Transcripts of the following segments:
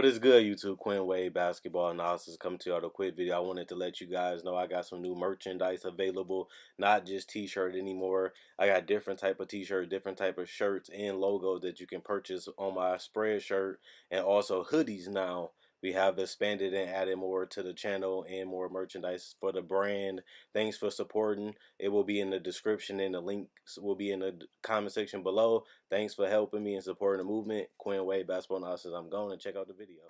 What is good, YouTube? Quinn Wade Basketball Analysis coming to y'all with a quick video. I wanted to let you guys know I got some new merchandise available, not just t-shirt anymore. I got different type of t-shirt, different type of shirts and logos that you can purchase on my spread shirt, and also hoodies now. We have expanded and added more to the channel and more merchandise for the brand. Thanks for supporting. It will be in the description and the links will be in the comment section below. Thanks for helping me and supporting the movement. Quinn Wade Basketball Analysis. I'm going to check out the video.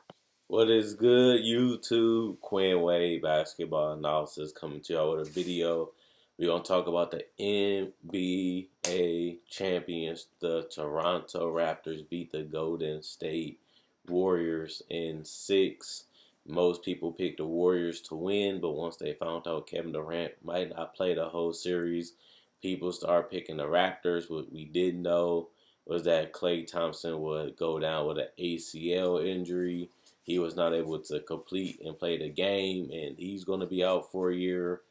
What is good, YouTube? Quinn Wade Basketball Analysis coming to y'all with a video. We're going to talk about the NBA champions. The Toronto Raptors beat the Golden State Warriors in 6. Most people picked the Warriors to win, but once they found out Kevin Durant might not play the whole series, people started picking the Raptors. What we didn't know was that Klay Thompson would go down with an ACL injury. He was not able to complete and play the game, and he's going to be out for a year.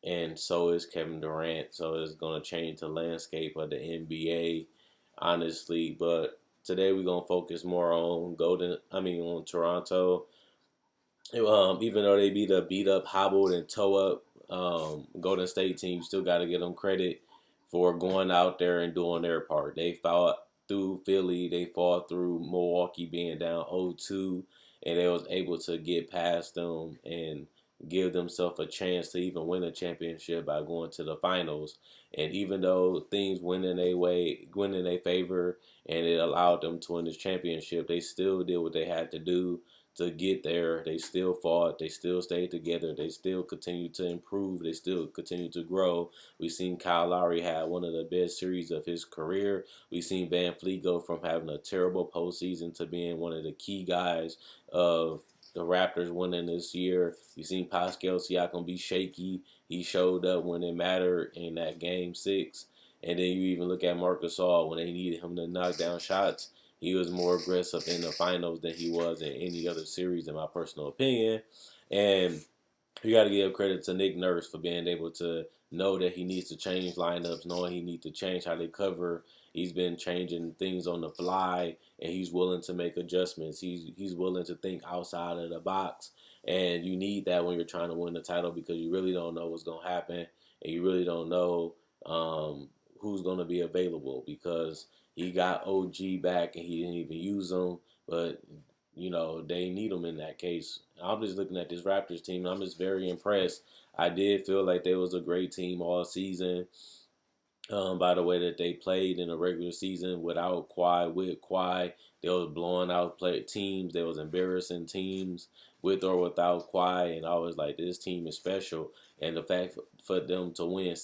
And so is Kevin Durant. So it's going to change the landscape of the NBA, honestly. But today we're going to focus more on on Toronto. Even though they beat up, hobbled, and toe up Golden State team, you still got to give them credit for going out there and doing their part. They fought through Philly, they fought through Milwaukee being down 0-2, and they was able to get past them and give themselves a chance to even win a championship by going to the finals. And even though things went in their favor, and it allowed them to win this championship, they still did what they had to do to get there. They still fought. They still stayed together. They still continued to improve. They still continued to grow. We've seen Kyle Lowry have one of the best series of his career. We've seen Van Fleet go from having a terrible postseason to being one of the key guys of the Raptors winning this year. You've seen Pascal Siakam be shaky. He showed up when it mattered in that game 6. And then you even look at Marc Gasol when they needed him to knock down shots. He was more aggressive in the finals than he was in any other series, in my personal opinion. And you got to give credit to Nick Nurse for being able to know that he needs to change lineups, knowing he needs to change how they cover. He's been changing things on the fly, and he's willing to make adjustments. He's willing to think outside of the box, and you need that when you're trying to win the title because you really don't know what's going to happen, and you really don't know who's going to be available because he got OG back and he didn't even use him, but they need him in that case. I'm just looking at this Raptors team, and I'm just very impressed. I did feel like they was a great team all season by the way that they played in the regular season without Kawhi. With Kawhi, they was blowing out teams. They was embarrassing teams with or without Kawhi, and I was like, this team is special. And the fact for them to win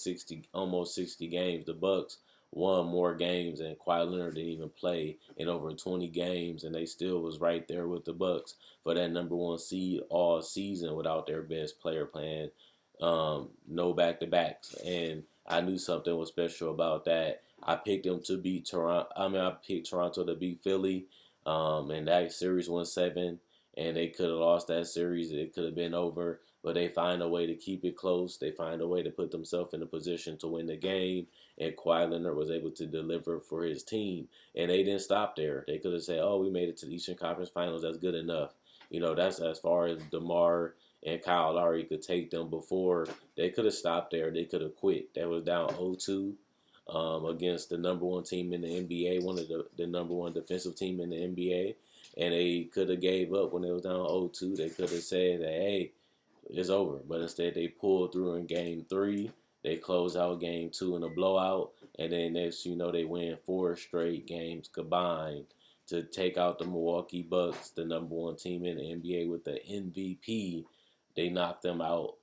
almost 60 games, the Bucks won more games, and Kawhi Leonard didn't even play in over 20 games, and they still was right there with the Bucks for that #1 seed all season without their best player playing no back-to-backs. And I knew something was special about that. I picked them to beat Toronto. I picked Toronto to beat Philly, and that series went 7, and they could have lost that series. It could have been over, but they find a way to keep it close. They find a way to put themselves in a position to win the game, and Kawhi Leonard was able to deliver for his team. And they didn't stop there. They could have said, oh, we made it to the Eastern Conference Finals. That's good enough. That's as far as DeMar and Kyle Lowry could take them before. They could have stopped there. They could have quit. They was down 0-2 against the #1 team in the NBA, one of the #1 defensive team in the NBA. And they could have gave up when they was down 0-2. They could have said that, hey, it's over. But instead they pulled through in game 3. They closed out game 2 in a blowout. And then next they win 4 straight games combined to take out the Milwaukee Bucks, the #1 team in the NBA with the MVP. They knocked them out,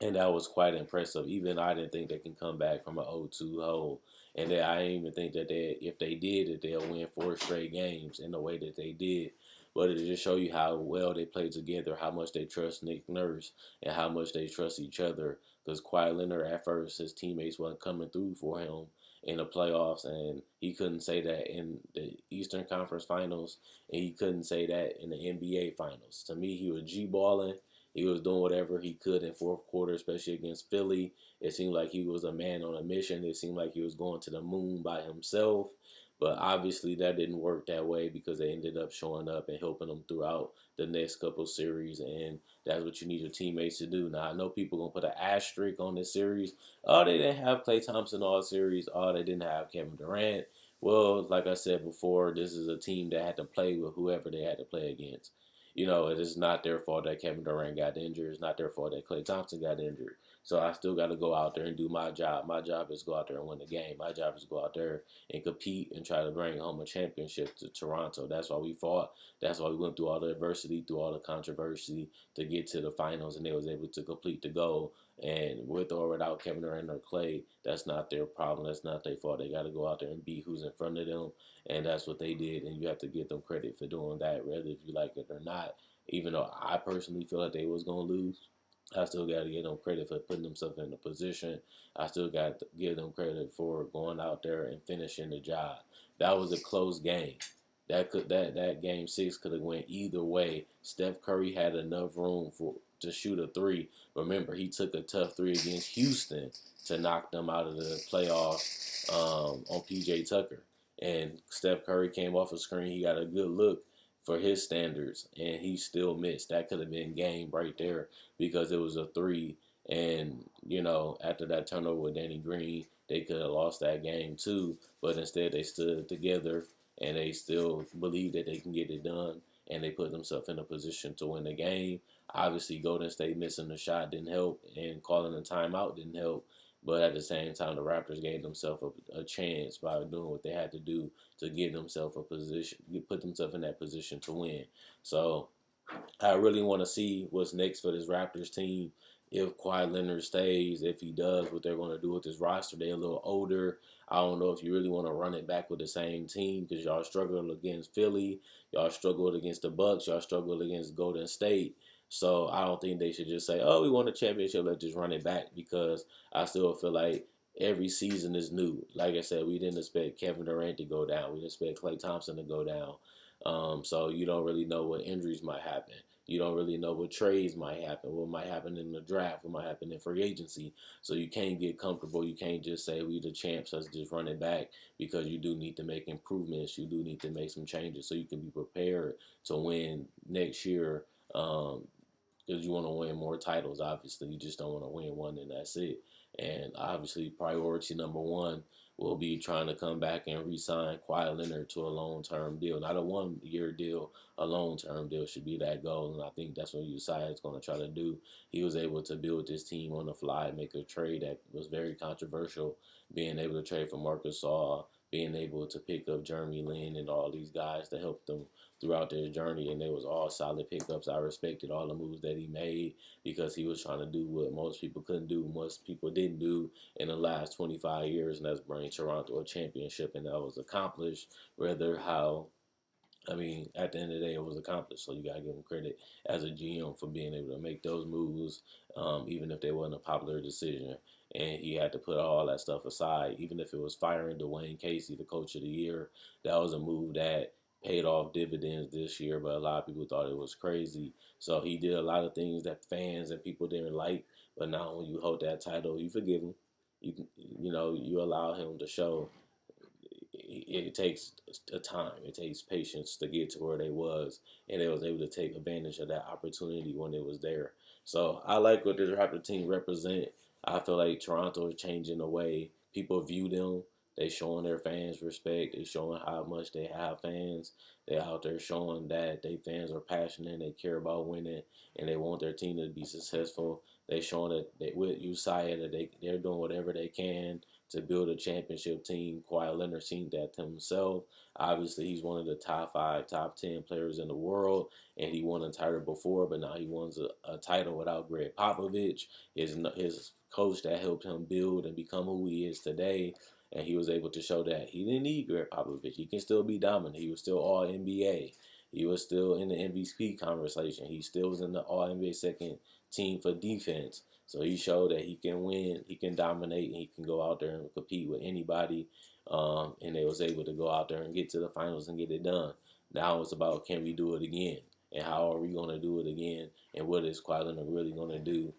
and that was quite impressive. Even I didn't think they can come back from an 0-2 hole. And I didn't even think that if they did it, they'll win 4 straight games in the way that they did. But it just show you how well they play together, how much they trust Nick Nurse, and how much they trust each other. Because Kawhi Leonard, at first, his teammates wasn't coming through for him in the playoffs, and he couldn't say that in the Eastern Conference Finals, and he couldn't say that in the NBA Finals. To me, he was G-balling. He was doing whatever he could in fourth quarter, especially against Philly. It seemed like he was a man on a mission. It seemed like he was going to the moon by himself. But obviously that didn't work that way because they ended up showing up and helping them throughout the next couple series, and that's what you need your teammates to do. Now I know people gonna put an asterisk on this series. Oh, they didn't have Klay Thompson all series. Oh, they didn't have Kevin Durant. Well, like I said before, this is a team that had to play with whoever they had to play against. It is not their fault that Kevin Durant got injured. It's not their fault that Klay Thompson got injured. So I still got to go out there and do my job. My job is to go out there and win the game. My job is to go out there and compete and try to bring home a championship to Toronto. That's why we fought. That's why we went through all the adversity, through all the controversy to get to the finals, and they was able to complete the goal. And with or without Kevin Durant or Klay, that's not their problem. That's not their fault. They got to go out there and beat who's in front of them, and that's what they did. And you have to give them credit for doing that, whether if you like it or not. Even though I personally feel like they was gonna lose, I still got to give them credit for putting themselves in a position. I still got to give them credit for going out there and finishing the job. That was a close game. That game six could have went either way. Steph Curry had enough room to shoot a three. Remember, he took a tough three against Houston to knock them out of the playoffs on PJ Tucker. And Steph Curry came off a screen. He got a good look for his standards, and he still missed. That could have been game right there because it was a three. And, after that turnover with Danny Green, they could have lost that game too. But instead, they stood together and they still believe that they can get it done. And they put themselves in a position to win the game. Obviously, Golden State missing the shot didn't help, and calling a timeout didn't help. But at the same time, the Raptors gave themselves a chance by doing what they had to do to get themselves a position, put themselves in that position to win. So I really want to see what's next for this Raptors team. If Kawhi Leonard stays, if he does, what they're going to do with this roster. They're a little older. I don't know if you really want to run it back with the same team because y'all struggled against Philly. Y'all struggled against the Bucks. Y'all struggled against Golden State. So I don't think they should just say, oh, we won a championship, let's just run it back, because I still feel like every season is new. Like I said, we didn't expect Kevin Durant to go down. We didn't expect Klay Thompson to go down. So you don't really know what injuries might happen. You don't really know what trades might happen, what might happen in the draft, what might happen in free agency. So you can't get comfortable. You can't just say we the champs, let's just run it back, because you do need to make improvements. You do need to make some changes so you can be prepared to win next year. Because you want to win more titles, obviously. You just don't want to win one and that's it. And obviously, priority number one will be trying to come back and re-sign Kawhi Leonard to a long-term deal. Not a one-year deal, a long-term deal should be that goal. And I think that's what Uzziah is going to try to do. He was able to build this team on the fly, make a trade that was very controversial, being able to trade for Marcus Gasol, being able to pick up Jeremy Lin and all these guys to help them throughout their journey, and they was all solid pickups. I respected all the moves that he made because he was trying to do what most people couldn't do, most people didn't do in the last 25 years, and that's bring Toronto a championship, and that was accomplished. At the end of the day, it was accomplished. So you got to give him credit as a GM for being able to make those moves, even if they wasn't a popular decision. And he had to put all that stuff aside, even if it was firing Dwayne Casey, the coach of the year. That was a move that paid off dividends this year, but a lot of people thought it was crazy. So he did a lot of things that fans and people didn't like. But now when you hold that title, you forgive him. You allow him to show it takes a time. It takes patience to get to where they was, and they was able to take advantage of that opportunity when it was there. So I like what this Raptor team represent. I feel like Toronto is changing the way people view them. They showing their fans respect. They showing how much they have fans. They out there showing that they fans are passionate. They care about winning, and they want their team to be successful. They showing that with Uzziah that they're doing whatever they can to build a championship team. Kawhi Leonard seen that himself. Obviously, he's one of the top 5, top 10 players in the world, and he won a title before, but now he won a title without Greg Popovich, his coach that helped him build and become who he is today. And he was able to show that he didn't need Greg Popovich. He can still be dominant. He was still all NBA. He was still in the MVP conversation. He still was in the all NBA second team for defense. So he showed that he can win, he can dominate, and he can go out there and compete with anybody. And they was able to go out there and get to the finals and get it done. Now it's about, can we do it again? And how are we going to do it again? And what is Kawhi Leonard really going to do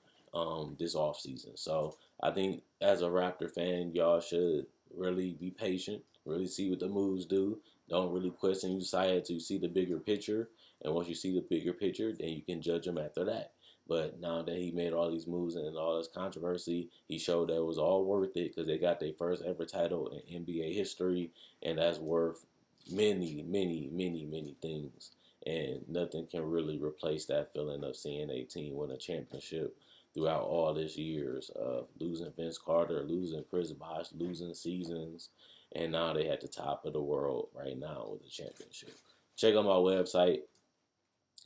this offseason? So I think as a Raptor fan, y'all should really be patient, really see what the moves do. Don't really question you side until you see the bigger picture. And once you see the bigger picture, then you can judge him after that. But now that he made all these moves and all this controversy, he showed that it was all worth it because they got their first ever title in NBA history, and that's worth many, many, many, many things. And nothing can really replace that feeling of seeing a team win a championship throughout all these years of losing Vince Carter, losing Chris Bosh, losing seasons, and now they at the top of the world right now with the championship. Check out my website,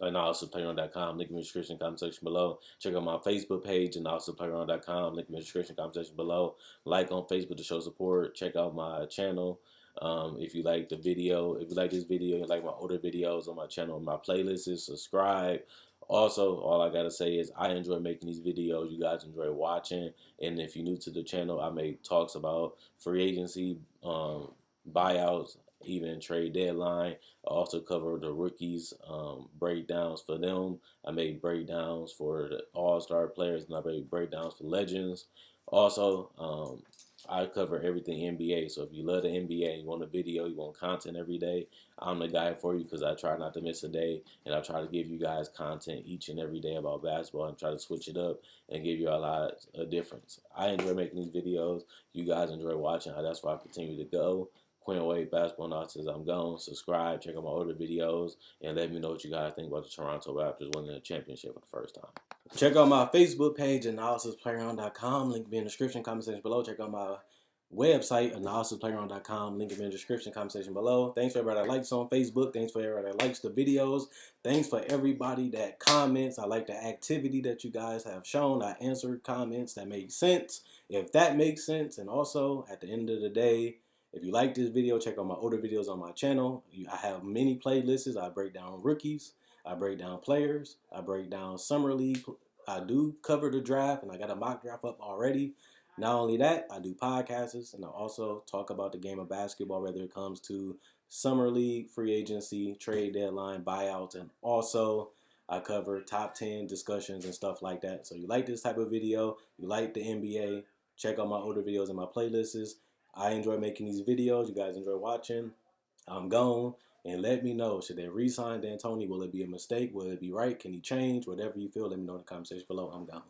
analysisplayer.com, link in the description, comment section below. Check out my Facebook page, analysisplayer.com, link in the description, comment section below. Like on Facebook to show support. Check out my channel. If you like the video, if you like this video, you like my older videos on my channel, my playlists, subscribe. Also, all I gotta say is I enjoy making these videos. You guys enjoy watching. And if you're new to the channel, I make talks about free agency, buyouts, even trade deadline. I also cover the rookies, breakdowns for them. I make breakdowns for the all-star players, and I make breakdowns for legends. Also, I cover everything NBA. So if you love the NBA, you want a video, you want content every day, I'm the guy for you because I try not to miss a day, and I try to give you guys content each and every day about basketball and try to switch it up and give you a lot of difference. I enjoy making these videos. You guys enjoy watching. That's why I continue to go. Quinn Wade Basketball Analysis, I'm gone. Subscribe, check out my older videos, and let me know what you guys think about the Toronto Raptors winning the championship for the first time. Check out my Facebook page, analysisplayground.com. Link in the description, comment section below. Check out my website, analysisplayground.com. Link in the description, comment section below. Thanks for everybody that likes on Facebook. Thanks for everybody that likes the videos. Thanks for everybody that comments. I like the activity that you guys have shown. I answered comments that make sense, if that makes sense. And also, at the end of the day, if you like this video, check out my older videos on my channel. I have many playlists. I break down rookies. I break down players. I break down summer league. I do cover the draft, and I got a mock draft up already. Not only that, I do podcasts, and I also talk about the game of basketball, whether it comes to summer league, free agency, trade deadline, buyouts, and also I cover top 10 discussions and stuff like that. So you like this type of video, you like the NBA, check out my older videos and my playlists. I enjoy making these videos. You guys enjoy watching. I'm gone. And let me know, should they re-sign D'Antoni? Will it be a mistake? Will it be right? Can he change? Whatever you feel, let me know in the comment section below. I'm gone.